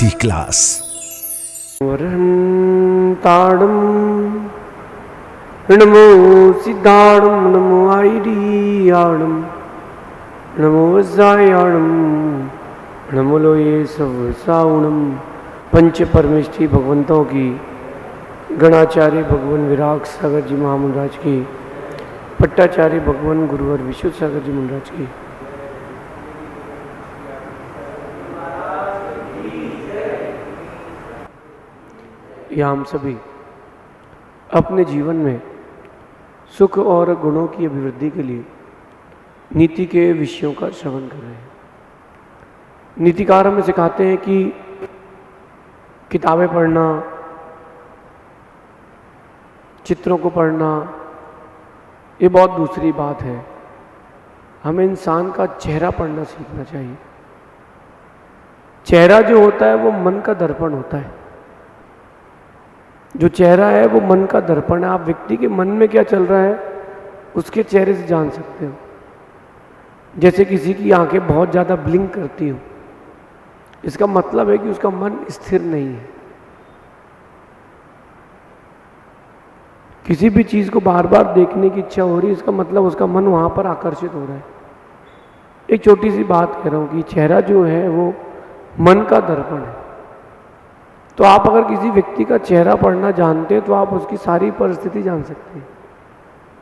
नीति क्लास। ताड़म नमो सिद्धाड़म नमो आईडियाड़म नमो वज्रायाड़म नमो लोये सब साउणम। पंच परमेष्ठी भगवंतों की, गणाचार्य भगवान विराग सागर जी महामंडराज की, पट्टाचार्य भगवान गुरुवर विशुद्ध सागर जी महाराज की, या हम सभी अपने जीवन में सुख और गुणों की अभिवृद्धि के लिए नीति के विषयों का श्रवण कर रहे हैं। नीतिकार हमें सिखाते हैं कि किताबें पढ़ना, चित्रों को पढ़ना, ये बहुत दूसरी बात है। हमें इंसान का चेहरा पढ़ना सीखना चाहिए। चेहरा जो होता है वो मन का दर्पण होता है। जो चेहरा है वो मन का दर्पण है। आप व्यक्ति के मन में क्या चल रहा है उसके चेहरे से जान सकते हो। जैसे किसी की आंखें बहुत ज़्यादा ब्लिंक करती हो, इसका मतलब है कि उसका मन स्थिर नहीं है। किसी भी चीज़ को बार बार देखने की इच्छा हो रही है, इसका मतलब उसका मन वहाँ पर आकर्षित हो रहा है। एक छोटी सी बात कह रहा हूँ कि चेहरा जो है वो मन का दर्पण है। तो आप अगर किसी व्यक्ति का चेहरा पढ़ना जानते हैं तो आप उसकी सारी परिस्थिति जान सकते हैं।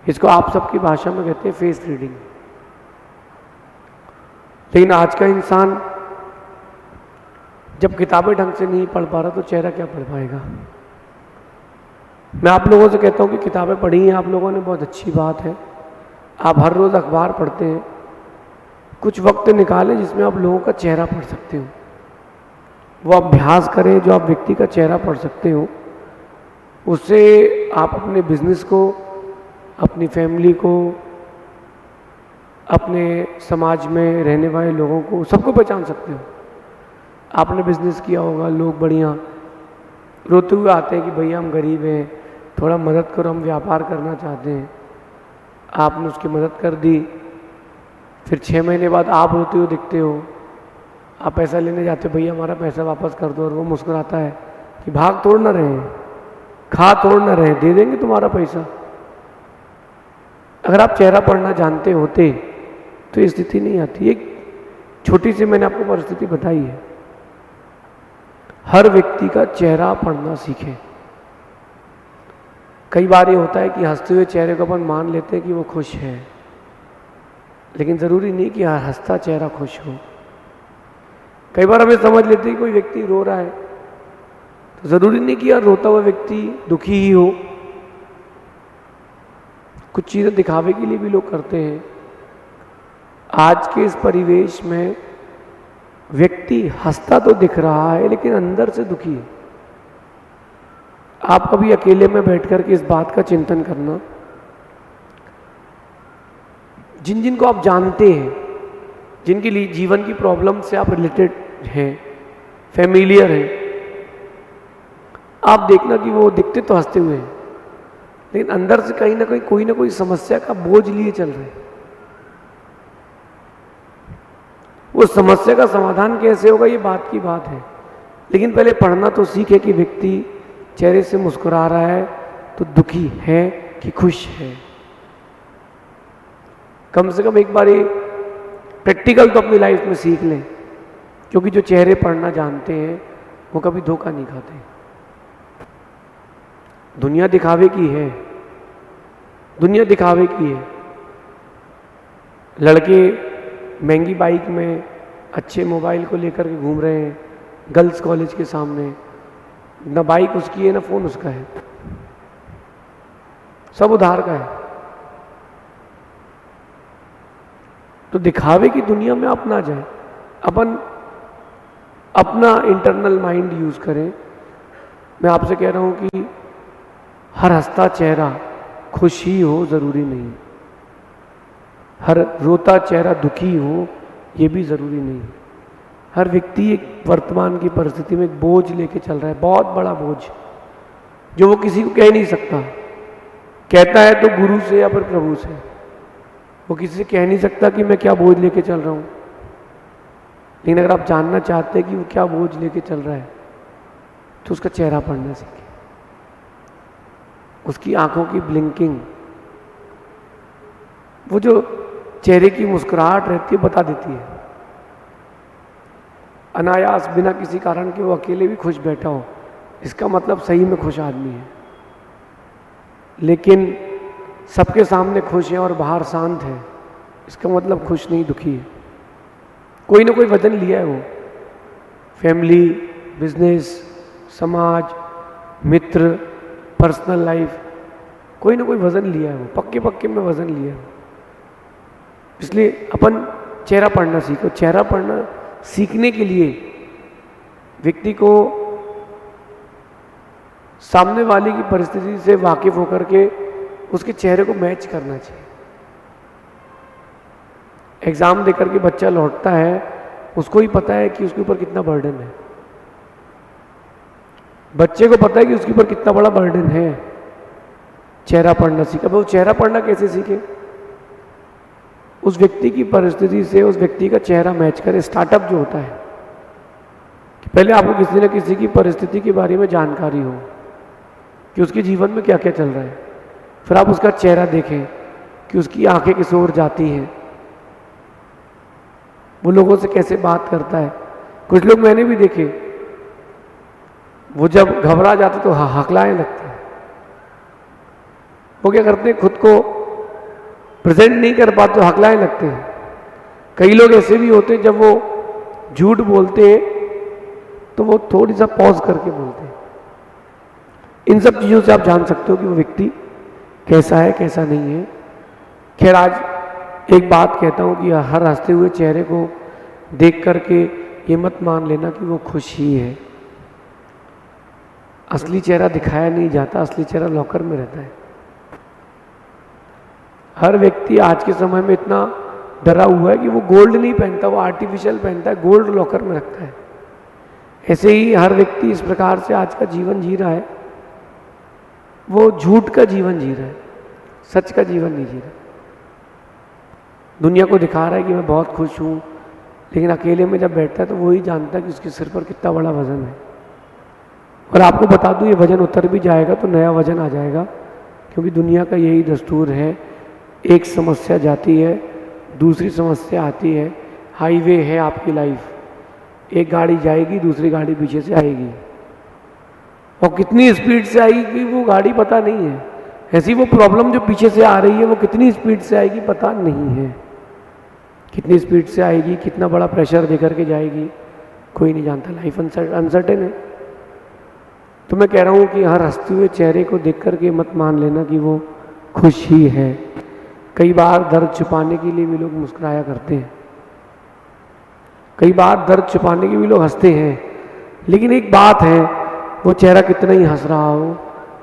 इसको आप सबकी भाषा में कहते हैं फेस रीडिंग। लेकिन आज का इंसान जब किताबें ढंग से नहीं पढ़ पा रहा तो चेहरा क्या पढ़ पाएगा। मैं आप लोगों से कहता हूँ कि किताबें पढ़ी हैं आप लोगों ने, बहुत अच्छी बात है। आप हर रोज़ अखबार पढ़ते हैं, कुछ वक्त निकालें जिसमें आप लोगों का चेहरा पढ़ सकते हो। वो अभ्यास करें जो आप व्यक्ति का चेहरा पढ़ सकते हो। उससे आप अपने बिजनेस को, अपनी फैमिली को, अपने समाज में रहने वाले लोगों को, सबको पहचान सकते हो। आपने बिजनेस किया होगा, लोग बढ़िया रोते हुए आते हैं कि भैया हम गरीब हैं, थोड़ा मदद करो, हम व्यापार करना चाहते हैं। आपने उसकी मदद कर दी, फिर 6 महीने बाद आप रोते हुए दिखते हो। आप पैसा लेने जाते हो, भैया हमारा पैसा वापस कर दो, और वो मुस्कुराता है कि भाग तोड़ ना रहे हैं, खा तोड़ ना रहे हैं, दे देंगे तुम्हारा पैसा। अगर आप चेहरा पढ़ना जानते होते तो ये स्थिति नहीं आती। एक छोटी सी मैंने आपको परिस्थिति बताई है। हर व्यक्ति का चेहरा पढ़ना सीखें। कई बार ये होता है कि हंसते हुए चेहरे को अपन मान लेते हैं कि वो खुश है, लेकिन ज़रूरी नहीं कि हंसता चेहरा खुश हो। कई बार हमें समझ लेते हैं कि कोई व्यक्ति रो रहा है, तो ज़रूरी नहीं कि यार रोता हुआ व्यक्ति दुखी ही हो। कुछ चीज़ें दिखावे के लिए भी लोग करते हैं। आज के इस परिवेश में व्यक्ति हंसता तो दिख रहा है लेकिन अंदर से दुखी है। आप कभी अकेले में बैठकर के इस बात का चिंतन करना, जिन जिन को आप जानते हैं, जिनके लिए जीवन की प्रॉब्लम से आप रिलेटेड हैं, फैमिलियर हैं, आप देखना कि वो दिखते तो हंसते हुए हैं लेकिन अंदर से कहीं ना कहीं कोई ना कोई समस्या का बोझ लिए चल रहे हैं। वो समस्या का समाधान कैसे होगा ये बात की बात है, लेकिन पहले पढ़ना तो सीखे कि व्यक्ति चेहरे से मुस्कुरा रहा है तो दुखी है कि खुश है। कम से कम एक बार ये प्रैक्टिकल तो अपनी लाइफ में सीख लें, क्योंकि जो चेहरे पढ़ना जानते हैं वो कभी धोखा नहीं खाते। दुनिया दिखावे की है, दुनिया दिखावे की है। लड़के महंगी बाइक में अच्छे मोबाइल को लेकर के घूम रहे हैं गर्ल्स कॉलेज के सामने। न बाइक उसकी है न फ़ोन उसका है, सब उधार का है। तो दिखावे की दुनिया में आप ना जाए, अपन अपना इंटरनल माइंड यूज़ करें। मैं आपसे कह रहा हूँ कि हर हंसता चेहरा खुश ही हो ज़रूरी नहीं, हर रोता चेहरा दुखी हो ये भी ज़रूरी नहीं। हर व्यक्ति एक वर्तमान की परिस्थिति में एक बोझ लेके चल रहा है, बहुत बड़ा बोझ, जो वो किसी को कह नहीं सकता। कहता है तो गुरु से या फिर प्रभु से, वो किसी से कह नहीं सकता कि मैं क्या बोझ लेके चल रहा हूँ। लेकिन अगर आप जानना चाहते हैं कि वो क्या बोझ लेके चल रहा है, तो उसका चेहरा पढ़ना सीखें। उसकी आंखों की ब्लिंकिंग, वो जो चेहरे की मुस्कुराहट रहती है बता देती है। अनायास बिना किसी कारण के वो अकेले भी खुश बैठा हो, इसका मतलब सही में खुश आदमी है। लेकिन सबके सामने खुश है और बाहर शांत है, इसका मतलब खुश नहीं, दुखी है। कोई ना कोई वजन लिया है वो, फैमिली, बिजनेस, समाज, मित्र, पर्सनल लाइफ, कोई ना कोई वजन लिया है वो, पक्के पक्के में वजन लिया है। इसलिए अपन चेहरा पढ़ना सीखो। चेहरा पढ़ना सीखने के लिए व्यक्ति को सामने वाले की परिस्थिति से वाकिफ होकर के उसके चेहरे को मैच करना चाहिए। एग्जाम देकर के बच्चा लौटता है, उसको ही पता है कि उसके ऊपर कितना बर्डन है। बच्चे को पता है कि उसके ऊपर कितना बड़ा बर्डन है। चेहरा पढ़ना सीखा। वो चेहरा पढ़ना कैसे सीखे? उस व्यक्ति की परिस्थिति से उस व्यक्ति का चेहरा मैच करे। स्टार्टअप जो होता है कि पहले आपको किसी न किसी की परिस्थिति के बारे में जानकारी हो कि उसके जीवन में क्या क्या चल रहा है, फिर आप उसका चेहरा देखें कि उसकी आंखें किस ओर जाती हैं, वो लोगों से कैसे बात करता है। कुछ लोग मैंने भी देखे, वो जब घबरा जाते तो हकलाने लगते हैं। वो क्या करते हैं, खुद को प्रेजेंट नहीं कर पाते तो हकलाने लगते हैं। कई लोग ऐसे भी होते हैं, जब वो झूठ बोलते हैं तो वो थोड़ी सा पॉज करके बोलते हैं। इन सब चीज़ों से आप जान सकते हो कि वो व्यक्ति कैसा है, कैसा नहीं है। खैर, आज एक बात कहता हूँ कि हर हंसते हुए चेहरे को देख करके ये मत मान लेना कि वो खुश ही है। असली चेहरा दिखाया नहीं जाता, असली चेहरा लॉकर में रहता है। हर व्यक्ति आज के समय में इतना डरा हुआ है कि वो गोल्ड नहीं पहनता, वो आर्टिफिशियल पहनता है, गोल्ड लॉकर में रखता है। ऐसे ही हर व्यक्ति इस प्रकार से आज का जीवन जी रहा है, वो झूठ का जीवन जी रहा है, सच का जीवन नहीं जी रहा। दुनिया को दिखा रहा है कि मैं बहुत खुश हूँ, लेकिन अकेले में जब बैठता है तो वो ही जानता है कि उसके सिर पर कितना बड़ा वजन है। और आपको बता दूं, ये वजन उतर भी जाएगा तो नया वजन आ जाएगा, क्योंकि दुनिया का यही दस्तूर है। एक समस्या जाती है, दूसरी समस्या आती है। हाईवे है आपकी लाइफ, एक गाड़ी जाएगी, दूसरी गाड़ी पीछे से आएगी, और कितनी स्पीड से आएगी कि वो गाड़ी पता नहीं है। ऐसी वो प्रॉब्लम जो पीछे से आ रही है वो कितनी स्पीड से आएगी पता नहीं है। कितनी स्पीड से आएगी, कितना बड़ा प्रेशर देकर के जाएगी, कोई नहीं जानता। लाइफ अनसर्टेन है। तो मैं कह रहा हूँ कि हर हंसते हुए चेहरे को देख करके मत मान लेना कि वो खुश ही है। कई बार दर्द छुपाने के लिए भी लोग मुस्कुराया करते हैं, कई बार दर्द छुपाने के भी लोग हंसते हैं। लेकिन एक बात है, वो चेहरा कितना ही हंस रहा हो,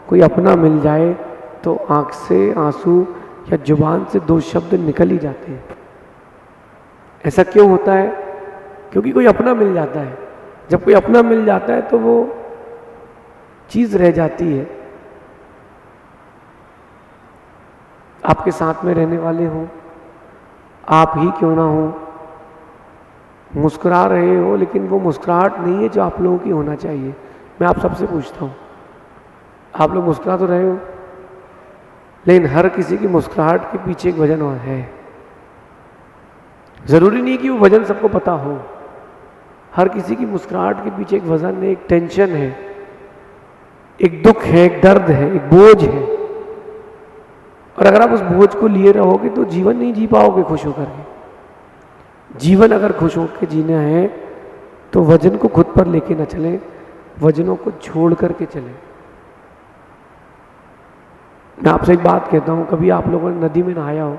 कोई अपना मिल जाए तो आंख से आंसू या जुबान से दो शब्द निकल ही जाते हैं। ऐसा क्यों होता है? क्योंकि कोई अपना मिल जाता है। जब कोई अपना मिल जाता है तो वो चीज रह जाती है। आपके साथ में रहने वाले हो, आप ही क्यों ना हो, मुस्कुरा रहे हो, लेकिन वो मुस्कुराहट नहीं है जो आप लोगों की होना चाहिए। मैं आप सबसे पूछता हूँ, आप लोग मुस्कुरा तो रहे हो, लेकिन हर किसी की मुस्कुराहट के पीछे एक वजन और है। जरूरी नहीं कि वो वजन सबको पता हो। हर किसी की मुस्कुराहट के पीछे एक वजन है, एक टेंशन है, एक दुख है, एक दर्द है, एक बोझ है। और अगर आप उस बोझ को लिए रहोगे तो जीवन नहीं जी पाओगे खुश होकर के। जीवन अगर खुश होकर जीना है तो वजन को खुद पर लेके ना चले, वजनों को छोड़ करके चले। मैं आपसे एक बात कहता हूँ, कभी आप लोगों ने नदी में नहाया हो,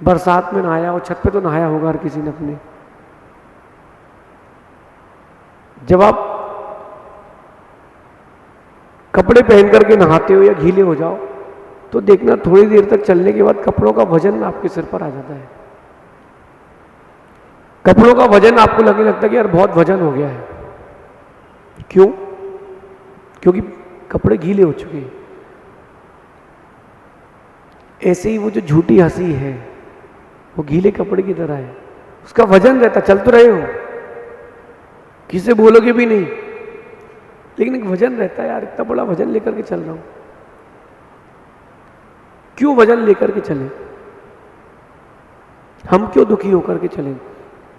बरसात में नहाया हो, छत पे तो नहाया होगा हर किसी ने अपने। जब आप कपड़े पहन करके नहाते हो या गीले हो जाओ तो देखना थोड़ी देर तक चलने के बाद कपड़ों का वजन आपके सिर पर आ जाता है। कपड़ों का वजन आपको लगने लगता है कि यार बहुत वजन हो गया है। क्यों? क्योंकि कपड़े गीले हो चुके हैं। ऐसे ही वो जो झूठी हंसी है वो गीले कपड़े की तरह है, उसका वजन रहता, चल तो रहे हो किसे बोलोगे भी नहीं, लेकिन एक वजन रहता है यार, इतना बड़ा वजन लेकर के चल रहा हूं। क्यों वजन लेकर के चले? हम क्यों दुखी होकर के चलें?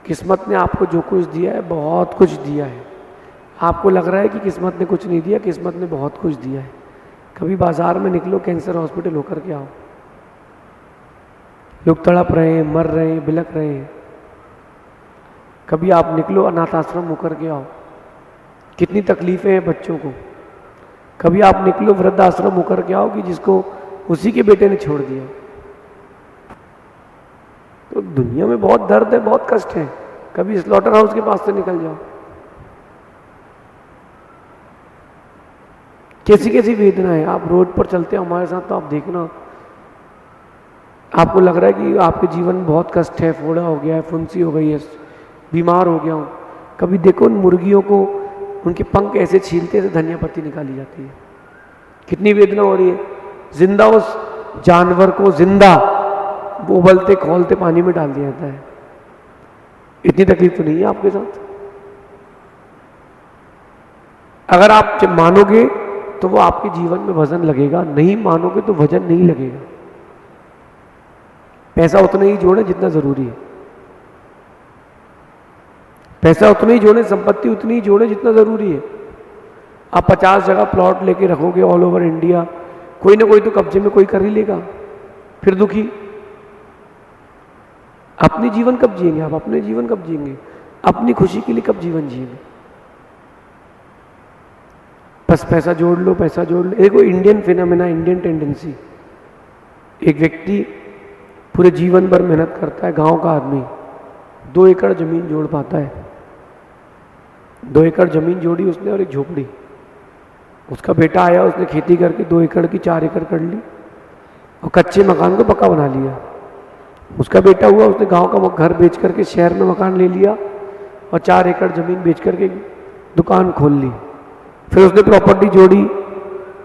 किस्मत ने आपको जो कुछ दिया है, बहुत कुछ दिया है। आपको लग रहा है कि किस्मत ने कुछ नहीं दिया, किस्मत ने बहुत कुछ दिया है। कभी बाजार में निकलो, कैंसर हॉस्पिटल होकर के आओ, लोग तड़प रहे हैं, मर रहे हैं, बिलख रहे हैं। कभी आप निकलो, अनाथ आश्रम होकर के आओ, कितनी तकलीफें हैं बच्चों को। कभी आप निकलो, वृद्ध आश्रम होकर के आओ कि जिसको उसी के बेटे ने छोड़ दिया। तो दुनिया में बहुत दर्द है, बहुत कष्ट है। कभी स्लॉटर हाउस के पास से निकल जाओ, कैसी कैसी वेदना है। आप रोड पर चलते हो हमारे साथ, तो आप देखना, आपको लग रहा है कि आपके जीवन में बहुत कष्ट है, फोड़ा हो गया है, फुंसी हो गई है, बीमार हो गया हूं। कभी देखो उन मुर्गियों को, उनके पंख ऐसे छीलते हैं, धनिया पत्ती निकाली जाती है। कितनी वेदना हो रही है। जिंदा उस जानवर को जिंदा वो उबलते खोलते पानी में डाल दिया जाता है। इतनी तकलीफ तो नहीं है आपके साथ? अगर आप जब मानोगे तो वो आपके जीवन में वजन लगेगा, नहीं मानोगे तो वजन नहीं लगेगा। पैसा उतना ही जोड़े जितना जरूरी है, पैसा उतना ही जोड़े, संपत्ति उतनी ही जोड़े जितना जरूरी है। आप 50 जगह प्लॉट लेके रखोगे ऑल ओवर इंडिया, कोई ना कोई तो कब्जे में कोई कर ही लेगा, फिर दुखी। अपनी जीवन कब जिएंगे आप? अपने जीवन कब जिएंगे? अपनी खुशी के लिए कब जीवन जिएंगे? बस पैसा जोड़ लो, पैसा जोड़ लो। देखो इंडियन फिनोमेना, इंडियन टेंडेंसी, एक व्यक्ति पूरे जीवन भर मेहनत करता है, गांव का आदमी 2 एकड़ जमीन जोड़ पाता है। 2 एकड़ जमीन जोड़ी उसने और एक झोपड़ी। उसका बेटा आया, उसने खेती करके 2 एकड़ की 4 एकड़ कर ली और कच्चे मकान को पक्का बना लिया। उसका बेटा हुआ, उसने गांव का घर बेच करके शहर में मकान ले लिया और 4 एकड़ जमीन बेच करके दुकान खोल ली। फिर उसने प्रॉपर्टी जोड़ी।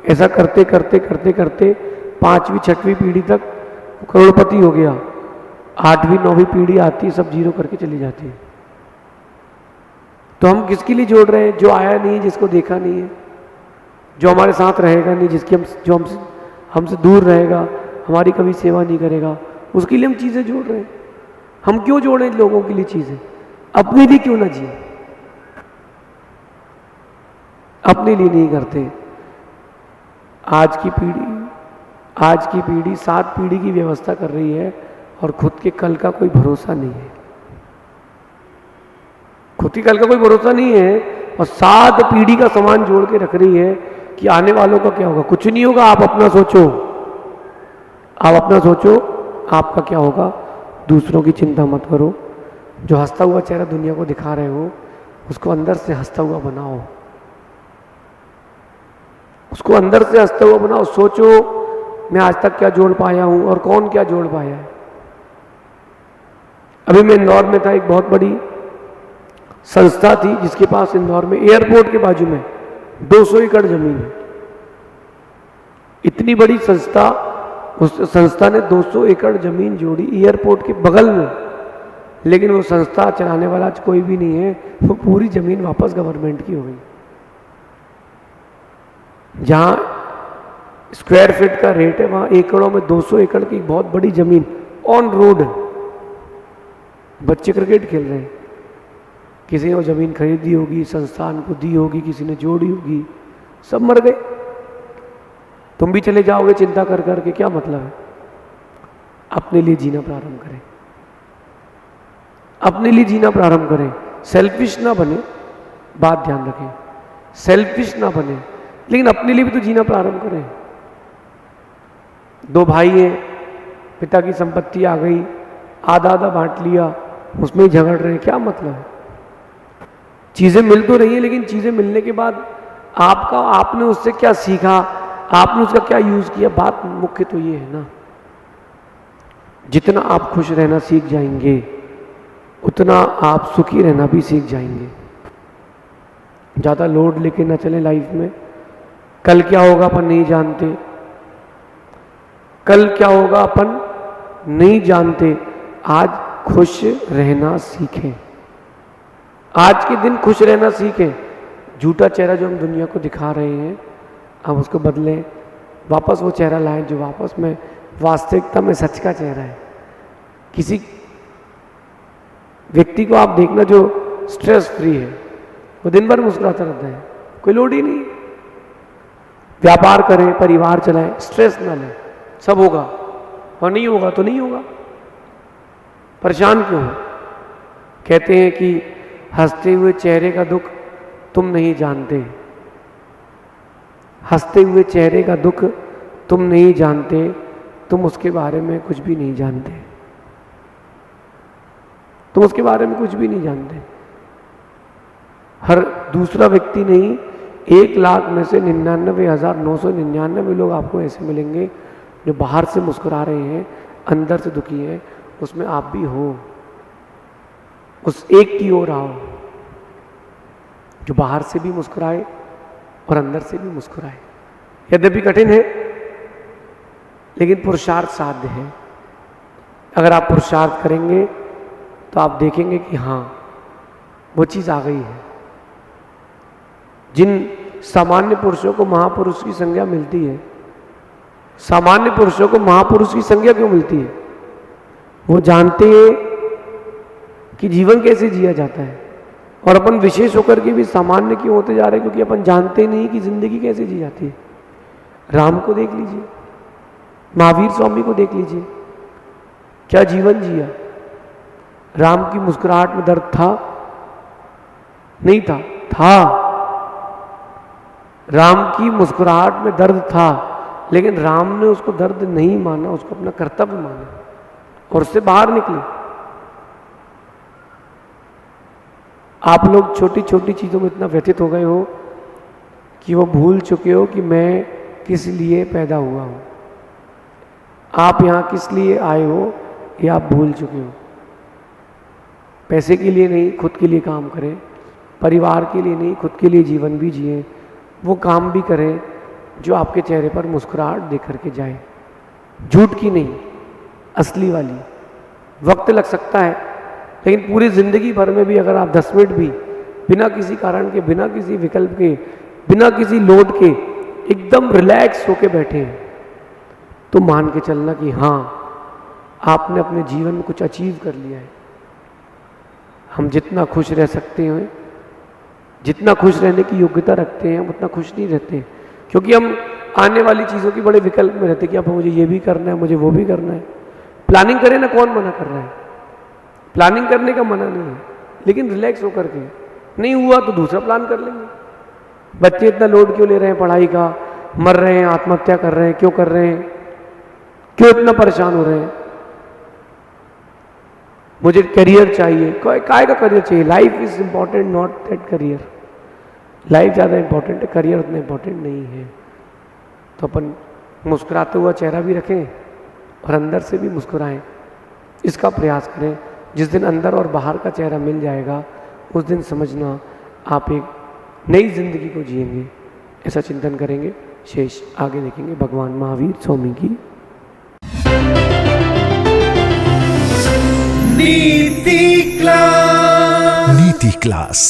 ऐसा करते करते करते करते 5वीं 6वीं पीढ़ी तक करोड़पति हो गया। 8वीं 9वीं पीढ़ी आती है, सब जीरो करके चली जाती है। तो हम किसके लिए जोड़ रहे हैं? जो आया नहीं, जिसको देखा नहीं है, जो हमारे साथ रहेगा नहीं, जो हमसे दूर रहेगा, हमारी कभी सेवा नहीं करेगा, उसके लिए हम चीज़ें जोड़ रहे हैं। हम क्यों जोड़ें लोगों के लिए चीज़ें? अपने लिए क्यों ना जिए? अपने लिए नहीं करते। आज की पीढ़ी 7 पीढ़ी की व्यवस्था कर रही है और खुद के कल का कोई भरोसा नहीं है। खुद के कल का कोई भरोसा नहीं है और 7 पीढ़ी का सामान जोड़ के रख रही है कि आने वालों का क्या होगा। कुछ नहीं होगा, आप अपना सोचो, आप अपना सोचो आपका क्या होगा। दूसरों की चिंता मत करो। जो हंसता हुआ चेहरा दुनिया को दिखा रहे हो, उसको अंदर से हंसता हुआ बनाओ, उसको अंदर से हंसता हुआ बनाओ। सोचो मैं आज तक क्या जोड़ पाया हूं और कौन क्या जोड़ पाया है। अभी मैं इंदौर में था, एक बहुत बड़ी संस्था थी जिसके पास इंदौर में एयरपोर्ट के बाजू में 200 एकड़ जमीन है। इतनी बड़ी संस्था, उस संस्था ने 200 एकड़ जमीन जोड़ी एयरपोर्ट के बगल में, लेकिन वो संस्था चलाने वाला आज कोई भी नहीं है। वो पूरी जमीन वापस गवर्नमेंट की हो गई। जहां स्क्वायर फीट का रेट है, वहां एकड़ों में 200 एकड़ की बहुत बड़ी जमीन ऑन रोड। बच्चे क्रिकेट खेल रहे हैं, किसी ने वो जमीन खरीदी होगी, संस्थान को दी होगी, किसी ने जोड़ी होगी, सब मर गए। तुम भी चले जाओगे चिंता कर करके, क्या मतलब है? अपने लिए जीना प्रारंभ करें, अपने लिए जीना प्रारंभ करें। सेल्फिश ना बने, बात ध्यान रखें, सेल्फिश ना बने, लेकिन अपने लिए भी तो जीना प्रारंभ करें। 2 भाई हैं, पिता की संपत्ति आ गई, आधा आधा बांट लिया, उसमें ही झगड़ रहे हैं, क्या मतलब है? चीजें मिल तो रही है, लेकिन चीजें मिलने के बाद आपने उससे क्या सीखा, आपने उसका क्या यूज किया? बात मुख्य तो ये है ना। जितना आप खुश रहना सीख जाएंगे, उतना आप सुखी रहना भी सीख जाएंगे। ज्यादा लोड लेके ना चले लाइफ में। कल क्या होगा अपन नहीं जानते, कल क्या होगा अपन नहीं जानते। आज खुश रहना सीखें, आज के दिन खुश रहना सीखें। झूठा चेहरा जो हम दुनिया को दिखा रहे हैं, हम उसको बदलें, वापस वो चेहरा लाएं जो वापस में वास्तविकता में सच का चेहरा है। किसी व्यक्ति को आप देखना जो स्ट्रेस फ्री है, वो दिन भर मुस्कुराता रहता है, कोई लोड ही नहीं। व्यापार करें, परिवार चलाएं, स्ट्रेस ना लें, सब होगा, और नहीं होगा तो नहीं होगा। परेशान क्यों हो? कहते हैं कि हंसते हुए चेहरे का दुख तुम नहीं जानते, हंसते हुए चेहरे का दुख तुम नहीं जानते, तुम उसके बारे में कुछ भी नहीं जानते, तुम उसके बारे में कुछ भी नहीं जानते। हर दूसरा व्यक्ति नहीं, 1,00,000 में से 99,999 लोग आपको ऐसे मिलेंगे जो बाहर से मुस्कुरा रहे हैं, अंदर से दुखी हैं। उसमें आप भी हो, उस एक की ओर आओ जो बाहर से भी मुस्कुराए और अंदर से भी मुस्कुराए। यद्यपि कठिन है, लेकिन पुरुषार्थ साध्य है। अगर आप पुरुषार्थ करेंगे तो आप देखेंगे कि हाँ, वो चीज़ आ गई है। जिन सामान्य पुरुषों को महापुरुष की संज्ञा मिलती है, सामान्य पुरुषों को महापुरुष की संज्ञा क्यों मिलती है? वो जानते हैं कि जीवन कैसे जिया जाता है, और अपन विशेष होकर के भी सामान्य क्यों होते जा रहे हैं? क्योंकि अपन जानते नहीं कि जिंदगी कैसे जी जाती है। राम को देख लीजिए, महावीर स्वामी को देख लीजिए, क्या जीवन जिया। राम की मुस्कुराहट में दर्द था? नहीं था? था। राम की मुस्कुराहट में दर्द था, लेकिन राम ने उसको दर्द नहीं माना, उसको अपना कर्तव्य माना और उससे बाहर निकले। आप लोग छोटी छोटी चीज़ों में इतना व्यथित हो गए हो कि वो भूल चुके हो कि मैं किस लिए पैदा हुआ हूँ। आप यहाँ किस लिए आए हो ये आप भूल चुके हो। पैसे के लिए नहीं, खुद के लिए काम करें। परिवार के लिए नहीं, खुद के लिए जीवन भी जिए। वो काम भी करें जो आपके चेहरे पर मुस्कुराहट दे करके जाए, झूठ की नहीं, असली वाली। वक्त लग सकता है, लेकिन पूरी ज़िंदगी भर में भी अगर आप 10 मिनट भी बिना किसी कारण के, बिना किसी विकल्प के, बिना किसी लोड के एकदम रिलैक्स होके बैठे हैं, तो मान के चलना कि हाँ, आपने अपने जीवन में कुछ अचीव कर लिया है। हम जितना खुश रह सकते हैं, जितना खुश रहने की योग्यता रखते हैं, हम उतना खुश नहीं रहते, क्योंकि हम आने वाली चीज़ों की बड़े विकल्प में रहते हैं कि अब मुझे ये भी करना है, मुझे वो भी करना है। प्लानिंग करें ना, कौन मना कर रहा है? प्लानिंग करने का मना नहीं है, लेकिन रिलैक्स होकर के, नहीं हुआ तो दूसरा प्लान कर लेंगे। बच्चे इतना लोड क्यों ले रहे हैं पढ़ाई का? मर रहे हैं, आत्महत्या कर रहे हैं, क्यों कर रहे हैं? क्यों इतना परेशान हो रहे हैं? मुझे करियर चाहिए। काय का करियर चाहिए? Life is important, not that career. Life ज़्यादा इंपॉर्टेंट है, करियर उतना इंपॉर्टेंट नहीं है। तो अपन मुस्कुराते हुआ चेहरा भी रखें और अंदर से भी मुस्कुराएं, इसका प्रयास करें। जिस दिन अंदर और बाहर का चेहरा मिल जाएगा, उस दिन समझना आप एक नई जिंदगी को जिएंगे। ऐसा चिंतन करेंगे। शेष आगे देखेंगे भगवान महावीर स्वामी की। नीति क्लास।